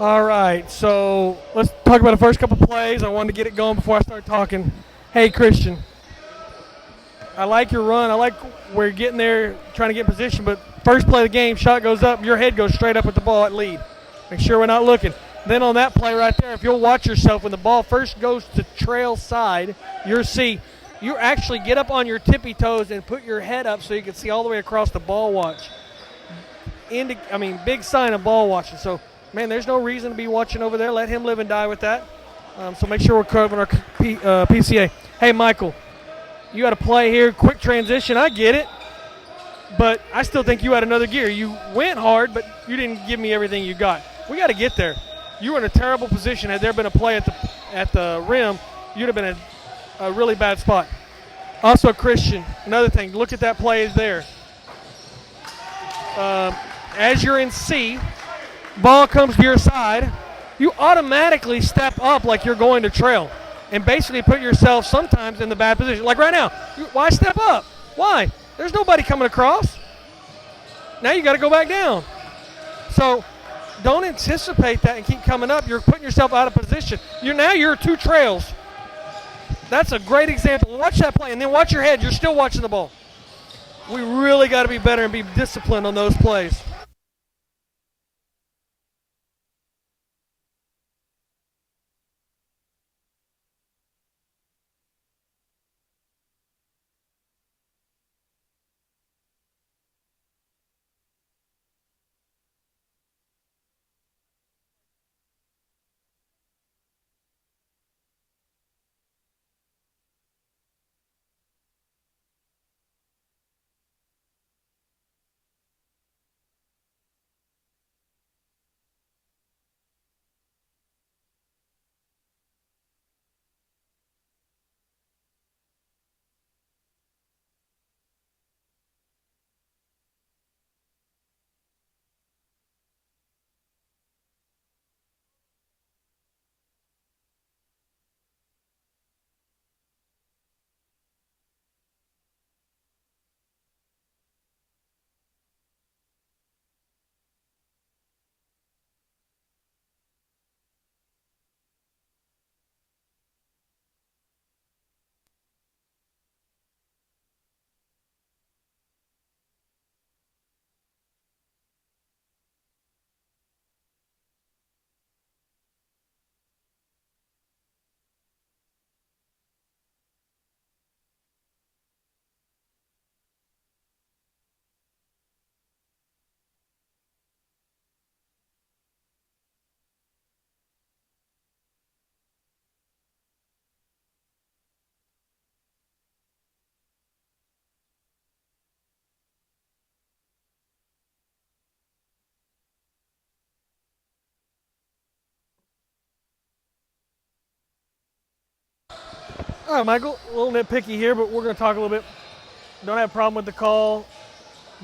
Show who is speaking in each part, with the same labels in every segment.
Speaker 1: All right, so let's talk about the first couple plays. I wanted to get it going before I start talking. Hey, Christian, I like your run. I like where you're getting there, trying to get in position. But first play of the game, shot goes up, your head goes straight up at the ball at lead. Make sure we're not looking. Then on that play right there, if you'll watch yourself, when the ball first goes to trail side, you'll see you actually get up on your tippy toes and put your head up so you can see all the way across the ball watch. Big sign of ball watching. So, man, there's no reason to be watching over there. Let him live and die with that. So make sure we're covering our PCA. Hey, Michael, you got to play here. Quick transition. I get it. But I still think you had another gear. You went hard, but you didn't give me everything you got. We got to get there. You were in a terrible position. Had there been a play at the rim, you'd have been in a really bad spot. Also, Christian, another thing, look at that play there. As you're in C, ball comes to your side, you automatically step up like you're going to trail and basically put yourself sometimes in the bad position. Like right now, why step up? Why? There's nobody coming across. Now you got to go back down. So don't anticipate that and keep coming up. You're putting yourself out of position. You're two trails. That's a great example. Watch that play and then watch your head. You're still watching the ball. We really got to be better and be disciplined on those plays. All right, Michael, a little nitpicky here, but we're going to talk a little bit. Don't have a problem with the call.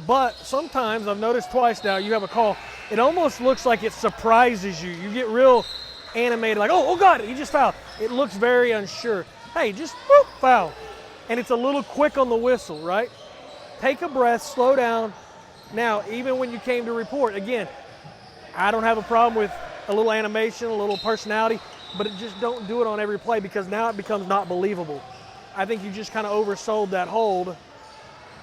Speaker 1: But sometimes, I've noticed twice now, you have a call. It almost looks like it surprises you. You get real animated, like, oh God, he just fouled. It looks very unsure. Hey, just whoop, foul. And it's a little quick on the whistle, right? Take a breath, slow down. Now, even when you came to report, again, I don't have a problem with a little animation, a little personality, but just don't do it on every play because now it becomes not believable. I think you just kind of oversold that hold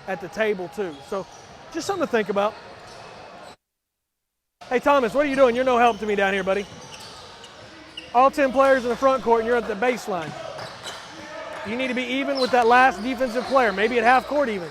Speaker 1: at the table too. So just something to think about. Hey Thomas, what are you doing? You're no help to me down here, buddy. All 10 players in the front court and you're at the baseline. You need to be even with that last defensive player, maybe at half court even.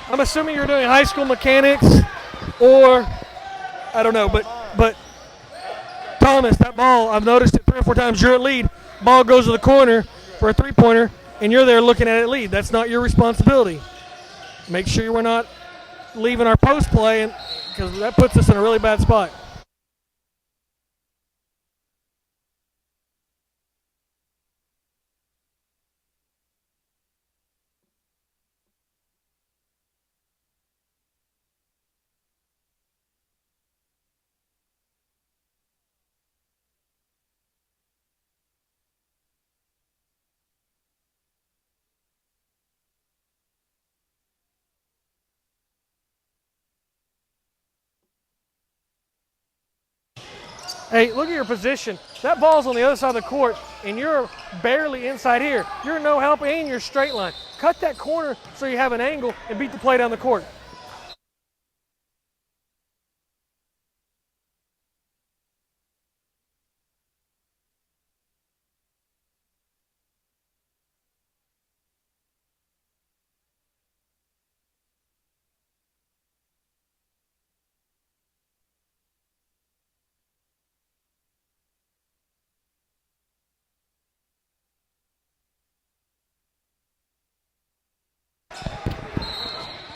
Speaker 1: I'm assuming you're doing high school mechanics or I don't know, but Thomas, that ball, I've noticed it 3 or 4 times. You're at lead. Ball goes to the corner for a three-pointer, and you're there looking at it lead. That's not your responsibility. Make sure we're not leaving our post play because that puts us in a really bad spot. Hey, look at your position. That ball's on the other side of the court, and you're barely inside here. You're no help, and you're straight line. Cut that corner so you have an angle and beat the play down the court.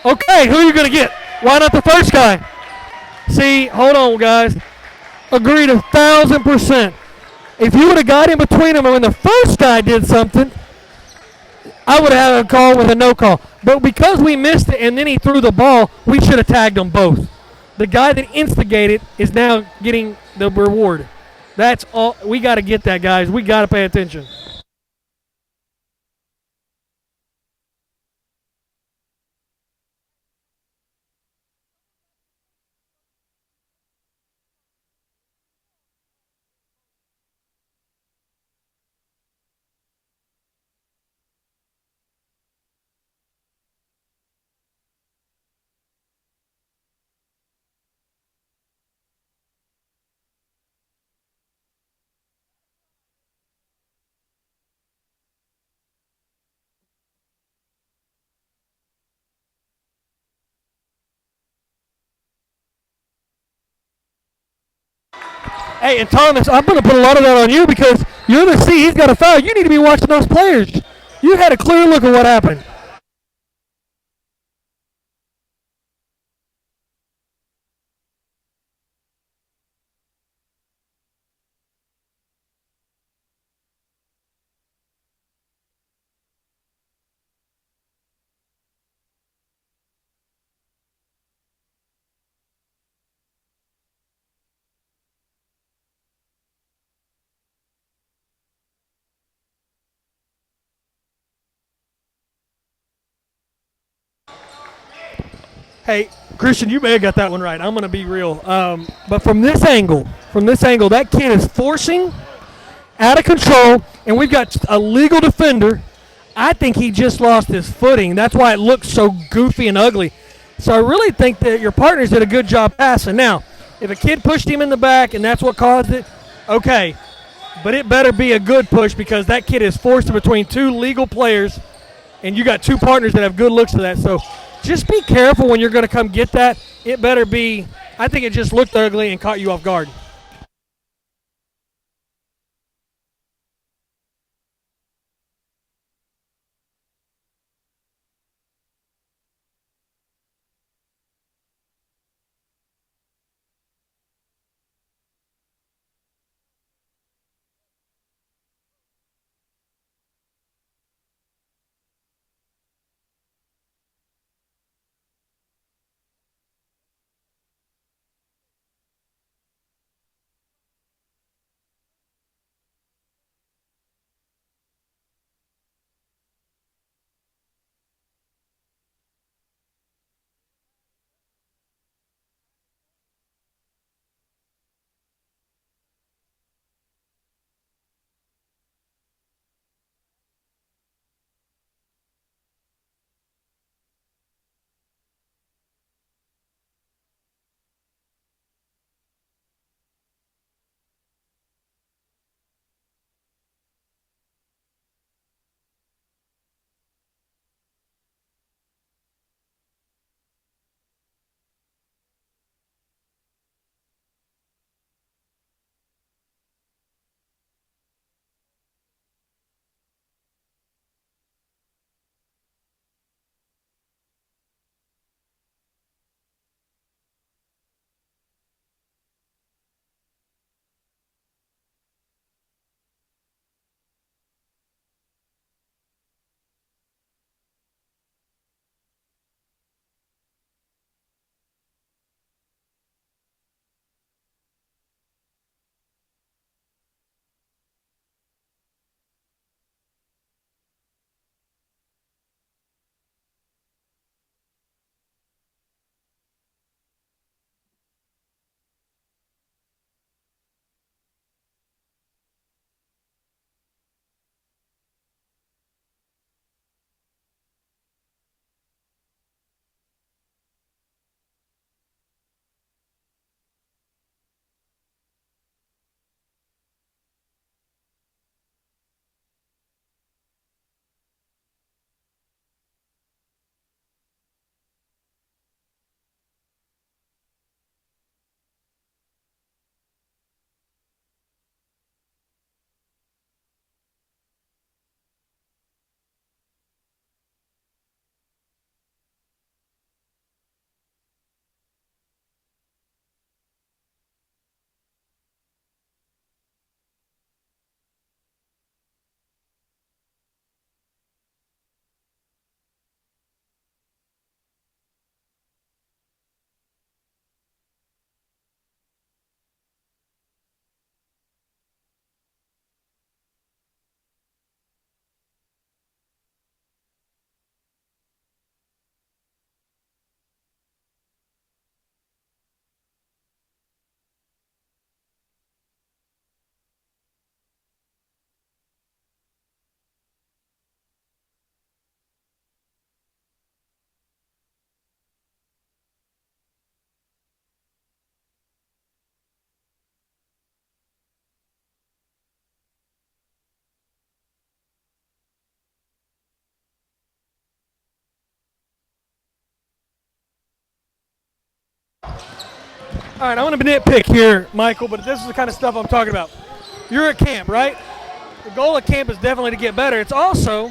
Speaker 1: Okay, who are you going to get? Why not the first guy? See, hold on, guys. Agreed 1,000%. If you would have got in between them when the first guy did something, I would have had a call with a no call. But because we missed it and then he threw the ball, we should have tagged them both. The guy that instigated is now getting the reward. That's all. We got to get that, guys. We got to pay attention. Hey, and Thomas, I'm going to put a lot of that on you because you're the C. He's got a foul. You need to be watching those players. You had a clear look at what happened. Hey, Christian, you may have got that one right. I'm going to be real. But from this angle, that kid is forcing out of control, and we've got a legal defender. I think he just lost his footing. That's why it looks so goofy and ugly. So I really think that your partners did a good job passing. Now, if a kid pushed him in the back and that's what caused it, okay. But it better be a good push because that kid is forced between two legal players, and you got two partners that have good looks to that. So just be careful when you're going to come get that. It better be, I think it just looked ugly and caught you off guard. All right, I'm going to nitpick here, Michael, but this is the kind of stuff I'm talking about. You're at camp, right? The goal of camp is definitely to get better. It's also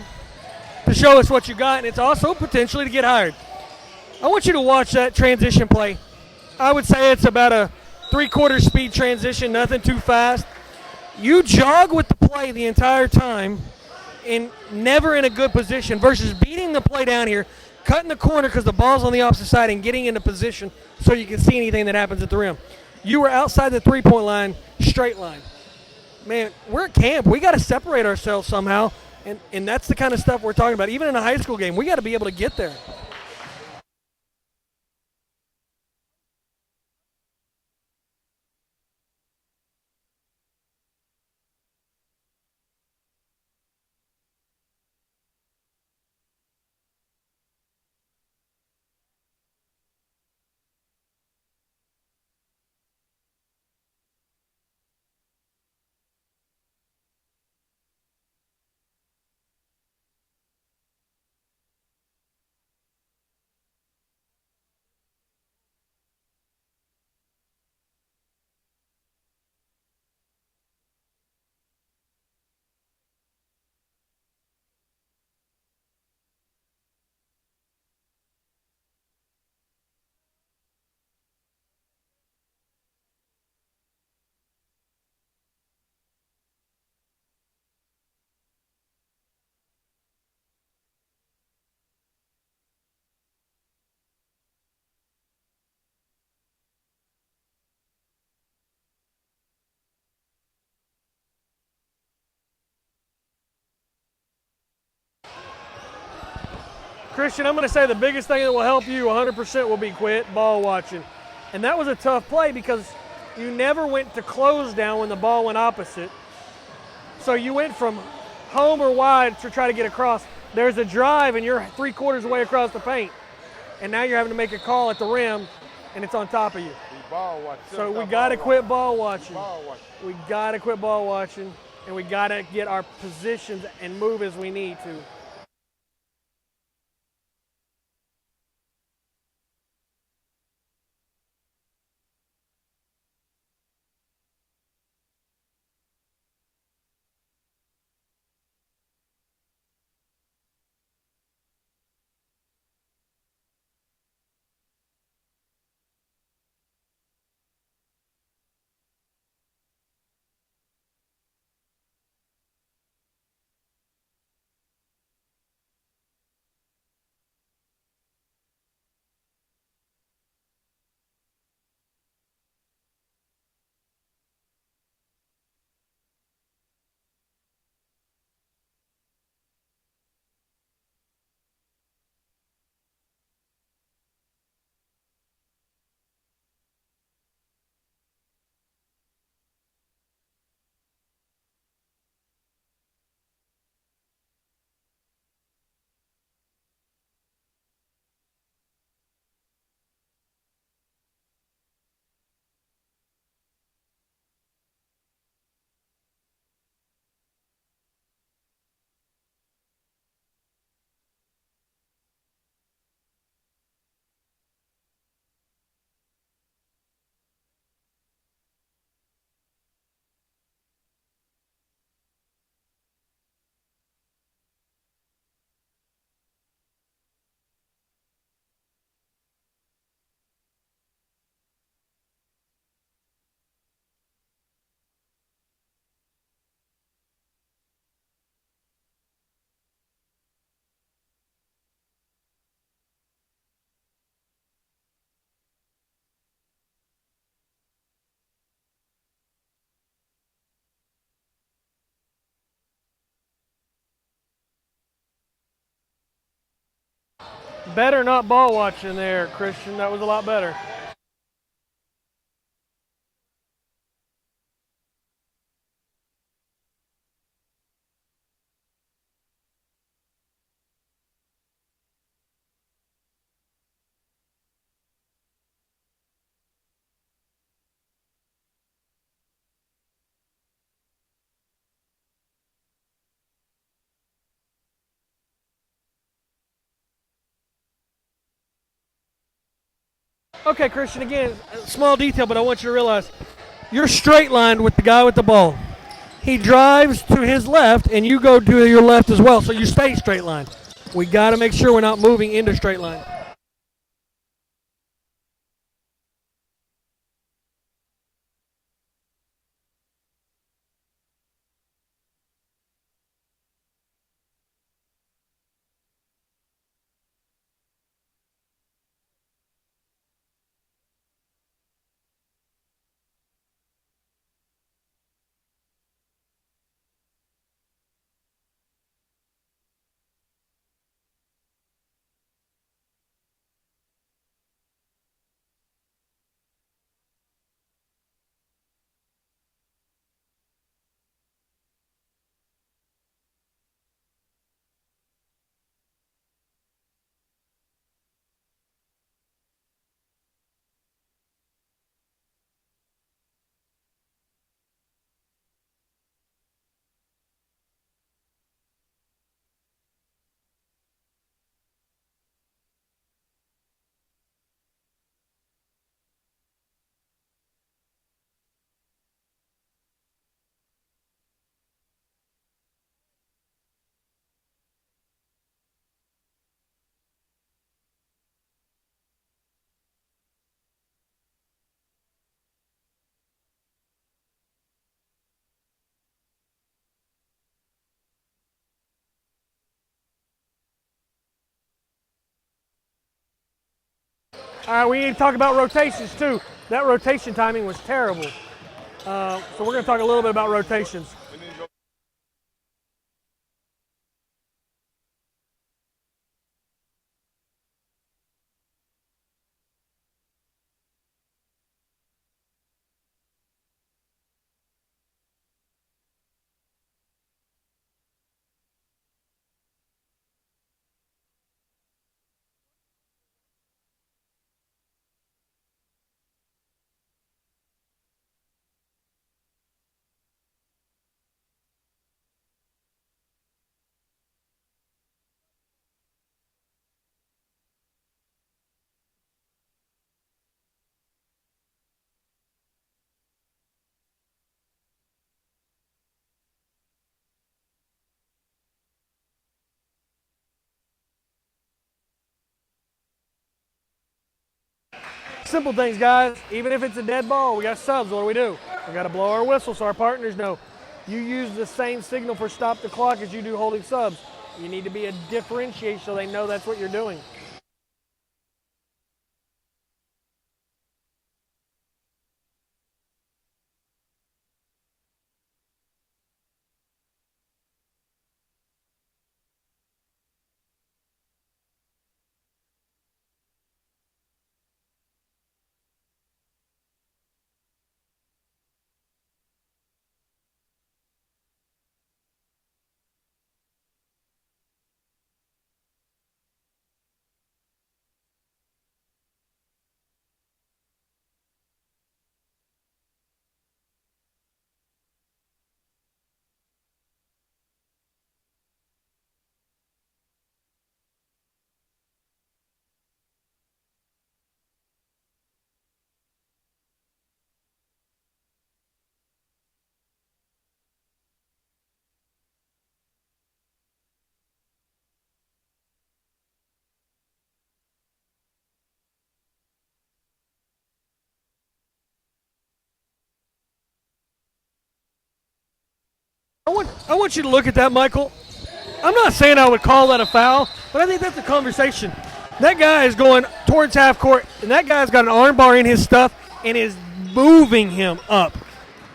Speaker 1: to show us what you got, and it's also potentially to get hired. I want you to watch that transition play. I would say it's about a 3/4 speed transition, nothing too fast. You jog with the play the entire time and never in a good position versus beating the play down here, cutting the corner because the ball's on the opposite side and getting into position so you can see anything that happens at the rim. You were outside the three-point line, straight line. Man, we're at camp. We got to separate ourselves somehow, and that's the kind of stuff we're talking about. Even in a high school game, we got to be able to get there. Christian, I'm going to say the biggest thing that will help you 100% will be quit ball watching. And that was a tough play because you never went to close down when the ball went opposite. So you went from home or wide to try to get across. There's a drive and you're 3/4 away across the paint. And now you're having to make a call at the rim and it's on top of you. So we got to quit ball watching. We got to quit ball watching and we got to get our positions and move as we need to. Better not ball watching there, Christian. That was a lot better. Okay, Christian, again, small detail, but I want you to realize you're straight lined with the guy with the ball. He drives to his left, and you go to your left as well, so you stay straight line. We got to make sure we're not moving into straight line. All right, we need to talk about rotations too. That rotation timing was terrible. So we're going to talk a little bit about rotations. Simple things, guys. Even if it's a dead ball, we got subs. What do? We got to blow our whistle so our partners know. You use the same signal for stop the clock as you do holding subs. You need to be a differentiate so they know that's what you're doing. I want you to look at that, Michael. I'm not saying I would call that a foul, but I think that's a conversation. That guy is going towards half court, and that guy's got an arm bar in his stuff and is moving him up.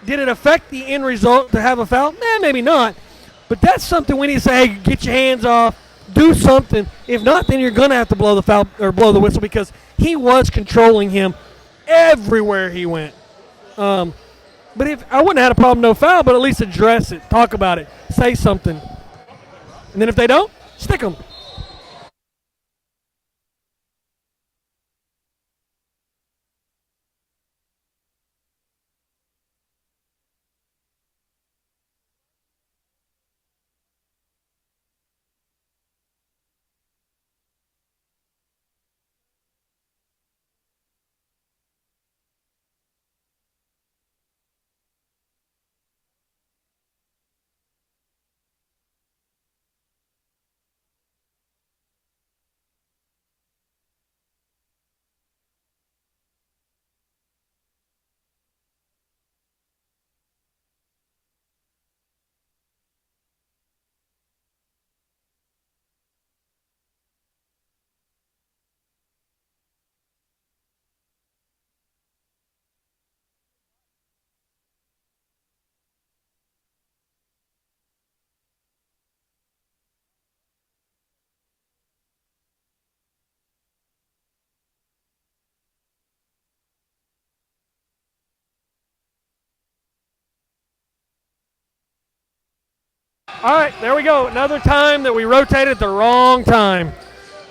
Speaker 1: Did it affect the end result to have a foul? Maybe not. But that's something we need to say, hey, get your hands off, do something. If not, then you're going to have to blow the foul or blow the whistle because he was controlling him everywhere he went. But if I wouldn't have had a problem, no foul, but at least address it, talk about it, say something. And then if they don't, stick them. All right, there we go. Another time that we rotated at the wrong time.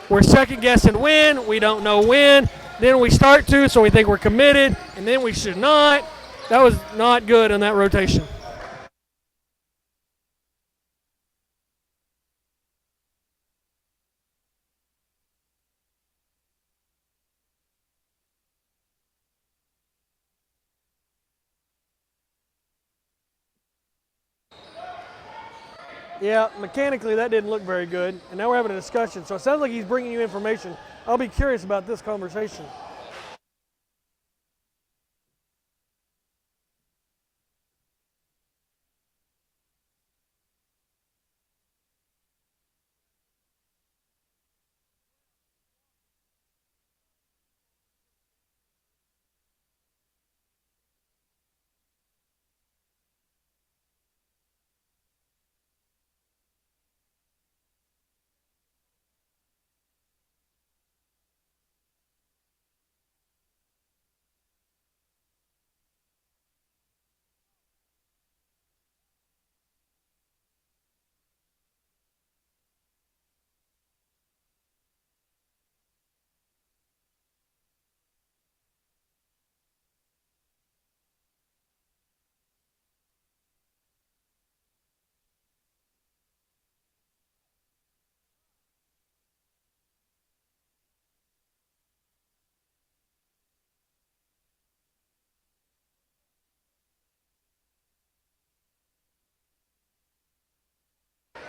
Speaker 1: We're second guessing when. We don't know when. Then we start to, so we think we're committed, and then we should not. That was not good on that rotation. Yeah, mechanically that didn't look very good, and now we're having a discussion. So it sounds like he's bringing you information. I'll be curious about this conversation.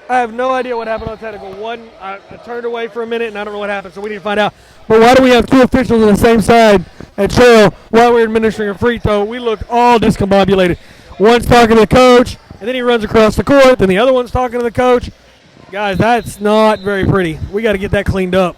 Speaker 1: I have no idea what happened on technical. One, I turned away for a minute, and I don't know what happened, so we need to find out. But why do we have two officials on the same side at trail while we're administering a free throw? We looked all discombobulated. One's talking to the coach, and then he runs across the court. Then the other one's talking to the coach. Guys, that's not very pretty. We got to get that cleaned up.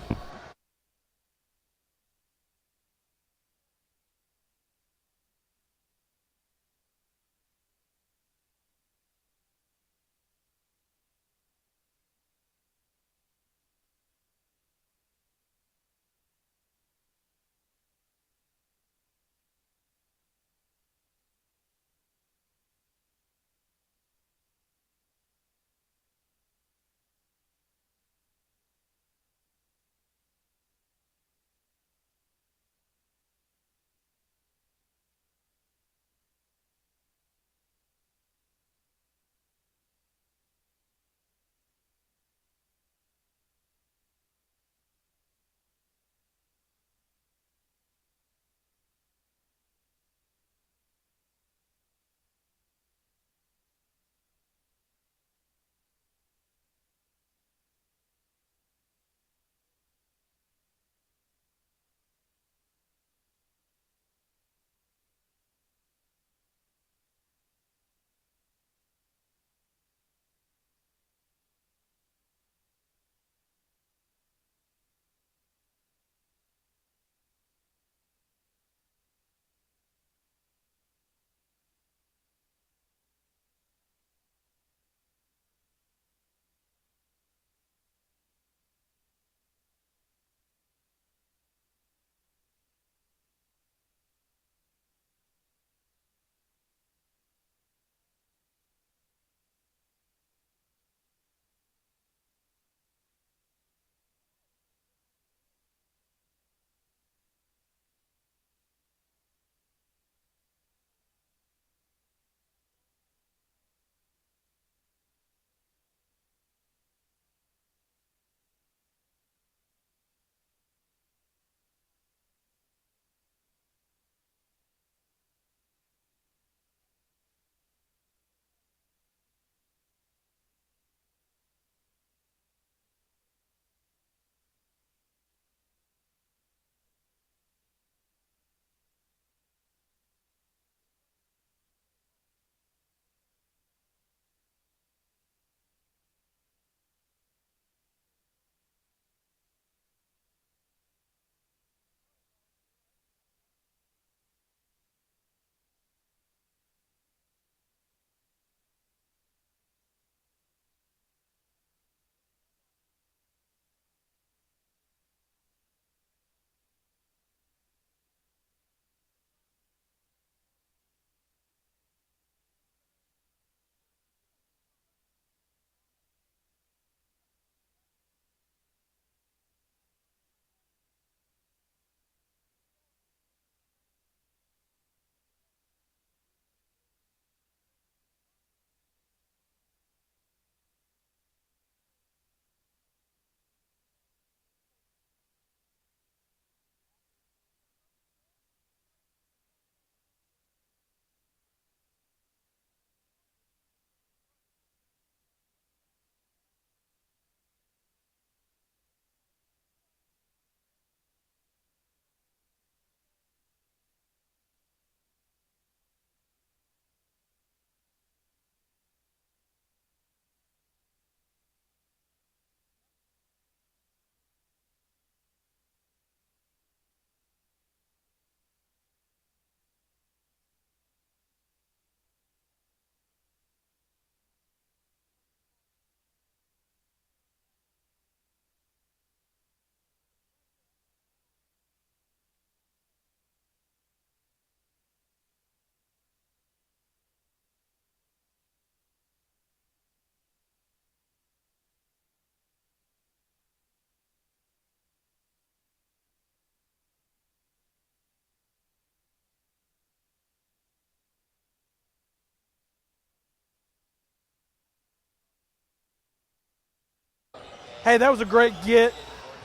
Speaker 1: Hey, that was a great get.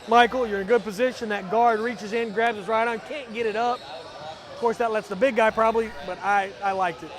Speaker 1: Michael, you're in a good position. That guard reaches in, grabs his right arm, can't get it up. Of course, that lets the big guy probably, but I liked it.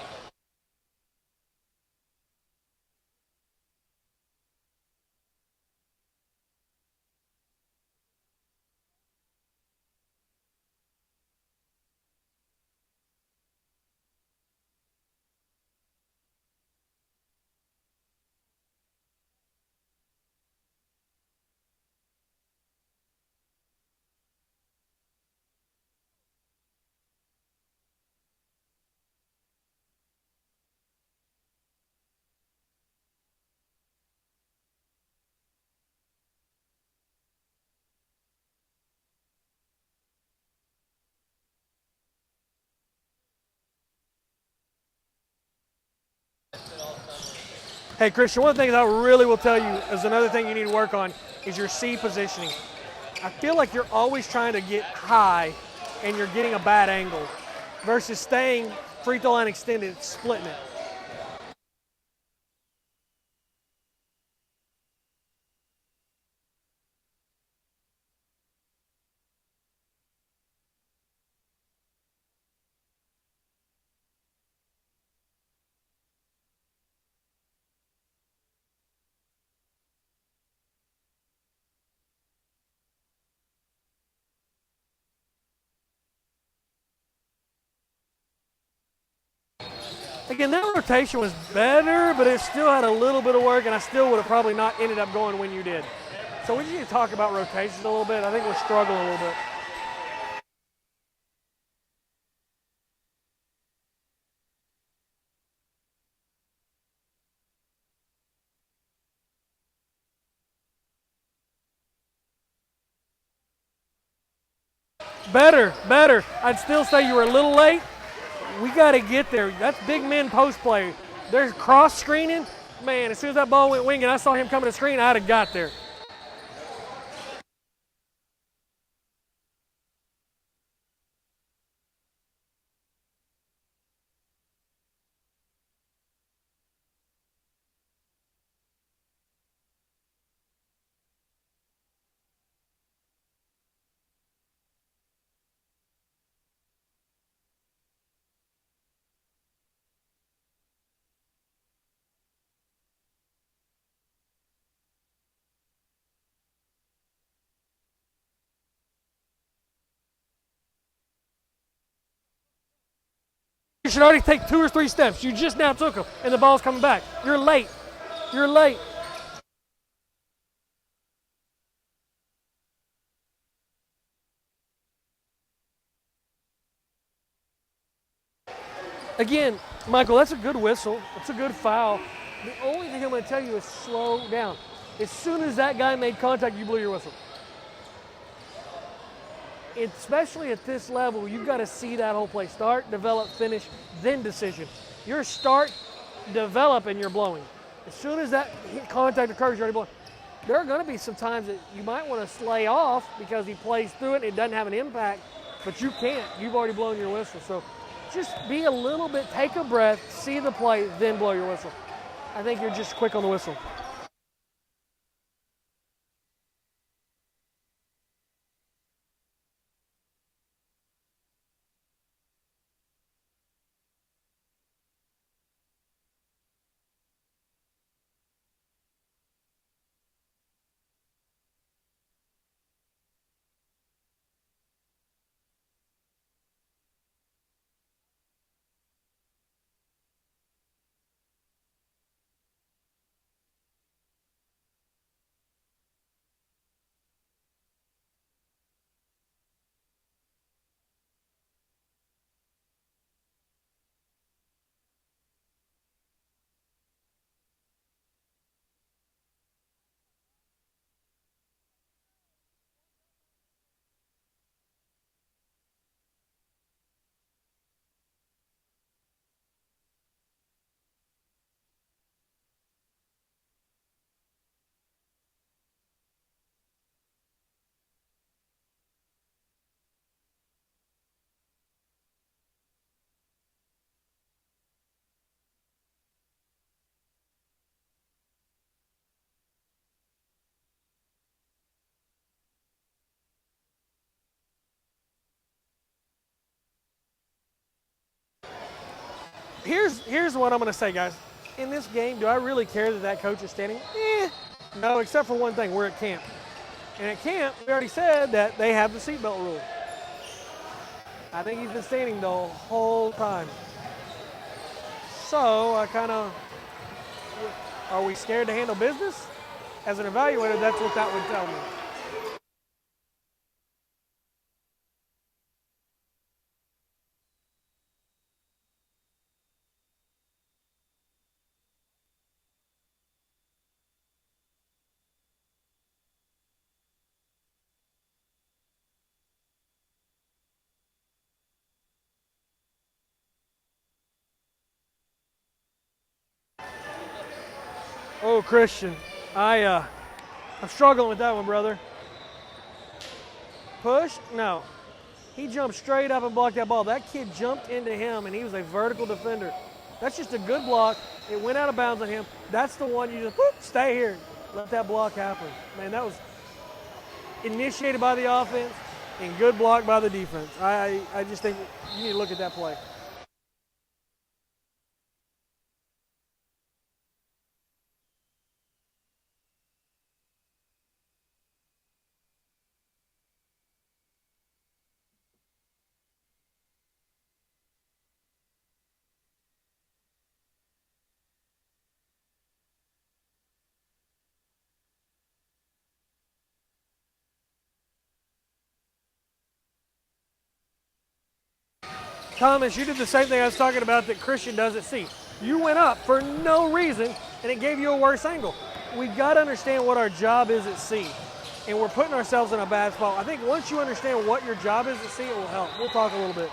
Speaker 1: Hey, Christian, one of the things I really will tell you is another thing you need to work on is your C positioning. I feel like you're always trying to get high and you're getting a bad angle versus staying free throw line extended, splitting it. Again, that rotation was better, but it still had a little bit of work, and I still would have probably not ended up going when you did. So we need to talk about rotations a little bit. I think we're struggling a little bit. Better, better. I'd still say you were a little late. We got to get there. That's big men post play. There's cross screening. Man, as soon as that ball went wing and I saw him coming to screen, I'd have got there. You should already take 2 or 3 steps. You just now took them, and the ball's coming back. You're late. You're late. Again, Michael, that's a good whistle. It's a good foul. The only thing I'm going to tell you is slow down. As soon as that guy made contact, you blew your whistle. Especially at this level, you've got to see that whole play. Start, develop, finish, then decision. Your start, develop, and you're blowing. As soon as that contact occurs, you're already blowing. There are going to be some times that you might want to slay off because he plays through it and it doesn't have an impact, but you can't. You've already blown your whistle. So just be a little bit, take a breath, see the play, then blow your whistle. I think you're just quick on the whistle. here's what I'm going to say, guys. In this game, do I really care that that coach is standing? No, except for one thing. We're at camp. And at camp, we already said that they have the seatbelt rule. I think he's been standing the whole time. So I kind of, are we scared to handle business? As an evaluator, that's what that would tell me. Oh, Christian, I'm struggling with that one, brother. Push? No. He jumped straight up and blocked that ball. That kid jumped into him, and he was a vertical defender. That's just a good block. It went out of bounds on him. That's the one you just, whoop, stay here. Let that block happen. Man, that was initiated by the offense and good block by the defense. I just think you need to look at that play. Thomas, you did the same thing I was talking about that Christian does at C. You went up for no reason, and it gave you a worse angle. We've got to understand what our job is at C, and we're putting ourselves in a bad spot. I think once you understand what your job is at C, it will help. We'll talk a little bit.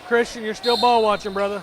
Speaker 1: Christian, you're still ball watching, brother.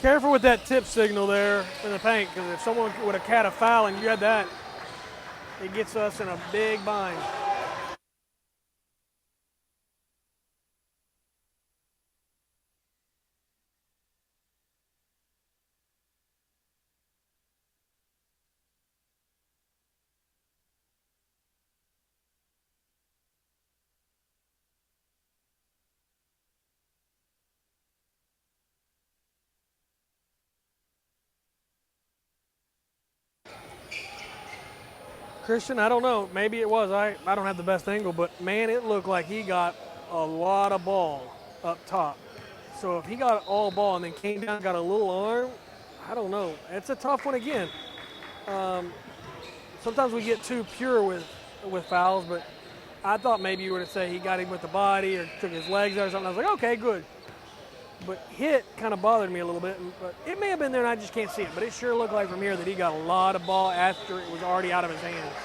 Speaker 1: Careful with that tip signal there in the paint, because if someone would have caught a foul and you had that, it gets us in a big bind. Christian, I don't know. Maybe it was. I don't have the best angle, but man, it looked like he got a lot of ball up top. So if he got all ball and then came down and got a little arm, I don't know. It's a tough one again. Sometimes we get too pure with fouls, but I thought maybe you were to say he got him with the body or took his legs out or something. I was like, okay, good. But hit kind of bothered me a little bit. But it may have been there and I just can't see it. But it sure looked like from here that he got a lot of ball after it was already out of his hands.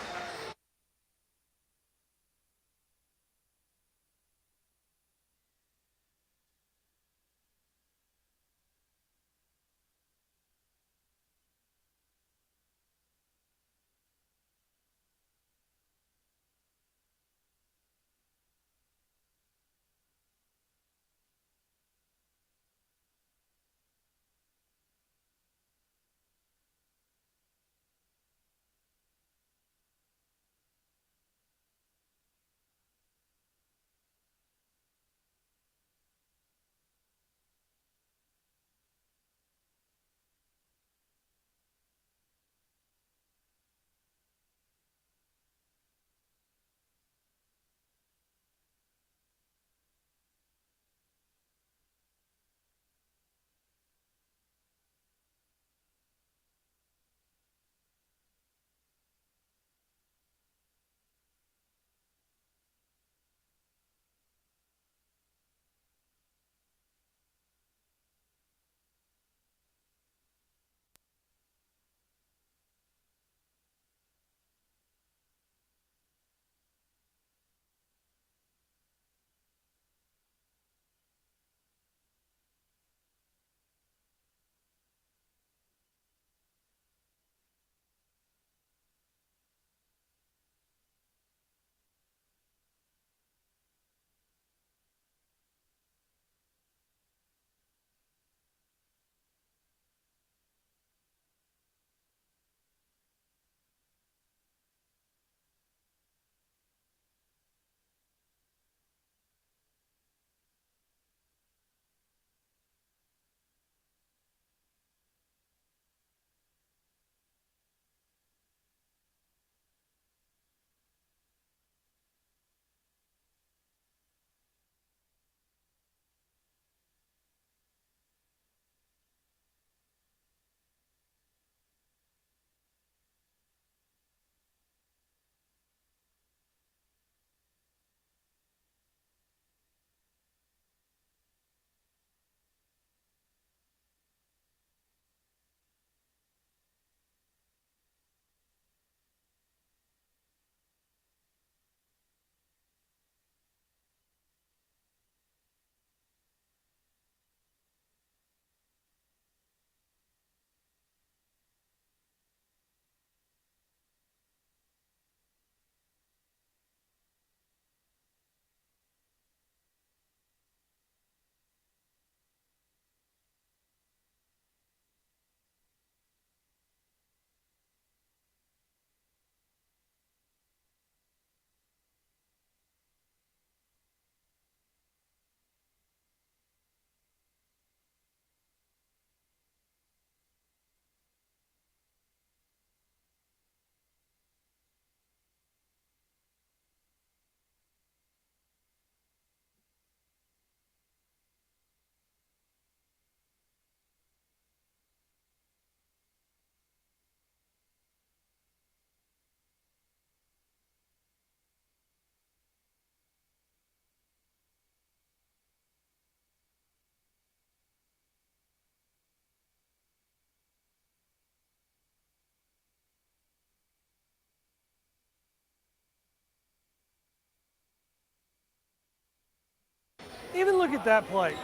Speaker 1: Even look at that play.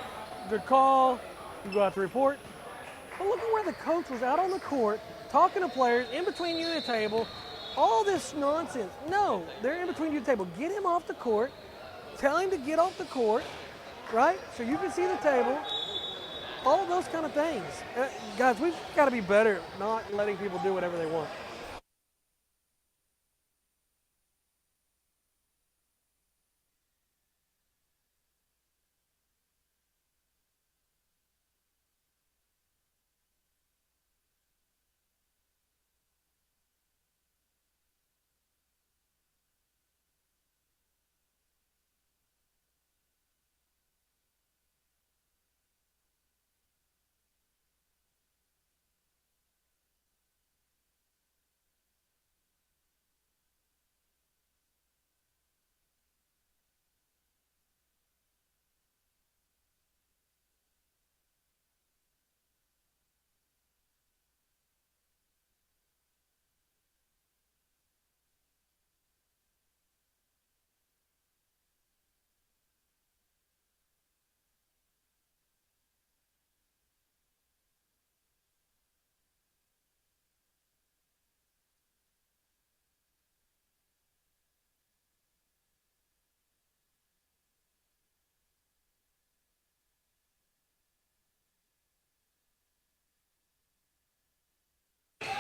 Speaker 1: Good call. You go out to report. But look at where the coach was out on the court talking to players in between you and the table. All this nonsense. No, they're in between you and the table. Get him off the court. Tell him to get off the court, right? So you can see the table. All of those kind of things. Guys, we've got to be better at not letting people do whatever they want.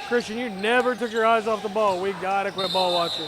Speaker 1: Christian, you never took your eyes off the ball. We got to quit ball watching.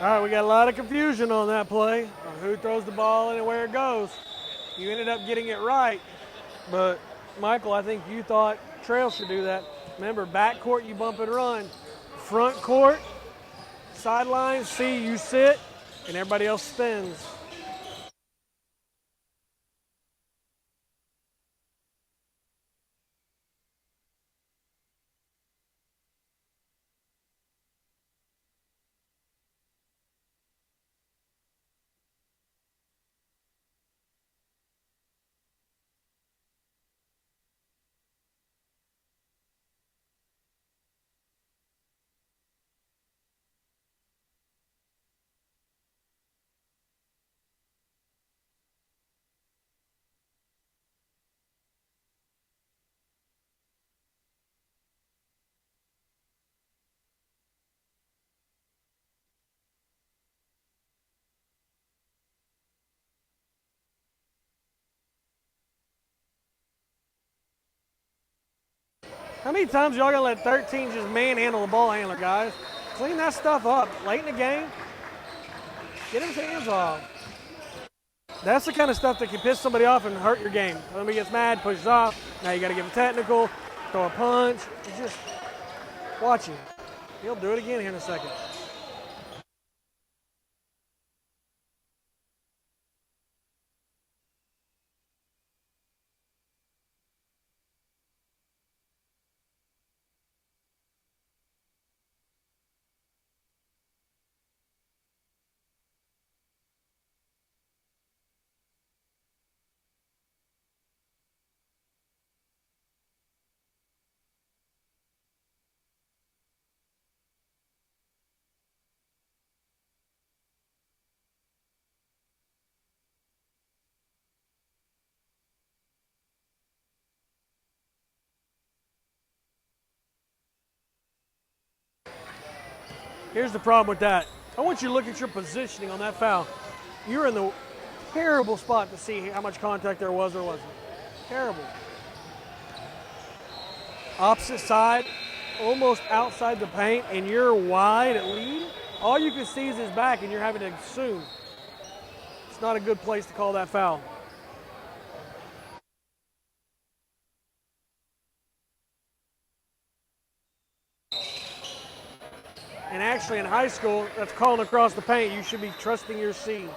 Speaker 1: All right, we got a lot of confusion on that play on who throws the ball and where it goes. You ended up getting it right, but Michael, I think you thought Trail should do that. Remember, back court, you bump and run. Front court, sideline, C, you sit, and everybody else spins. How many times y'all gonna let 13 just manhandle the ball handler, guys? Clean that stuff up. Late in the game, get his hands off. That's the kind of stuff that can piss somebody off and hurt your game. Somebody gets mad, pushes off. Now you got to give him technical, throw a punch. It's just watch him. He'll do it again here in a second. Here's the problem with that. I want you to look at your positioning on that foul. You're in the terrible spot to see how much contact there was or wasn't. Terrible. Opposite side, almost outside the paint, and you're wide at lead. All you can see is his back, and you're having to assume. It's not a good place to call that foul. And actually in high school, that's calling across the paint. You should be trusting your C.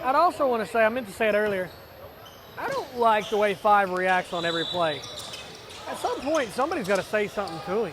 Speaker 1: I'd also want to say, I meant to say it earlier, I don't like the way 5 reacts on every play. At some point, somebody's got to say something to him.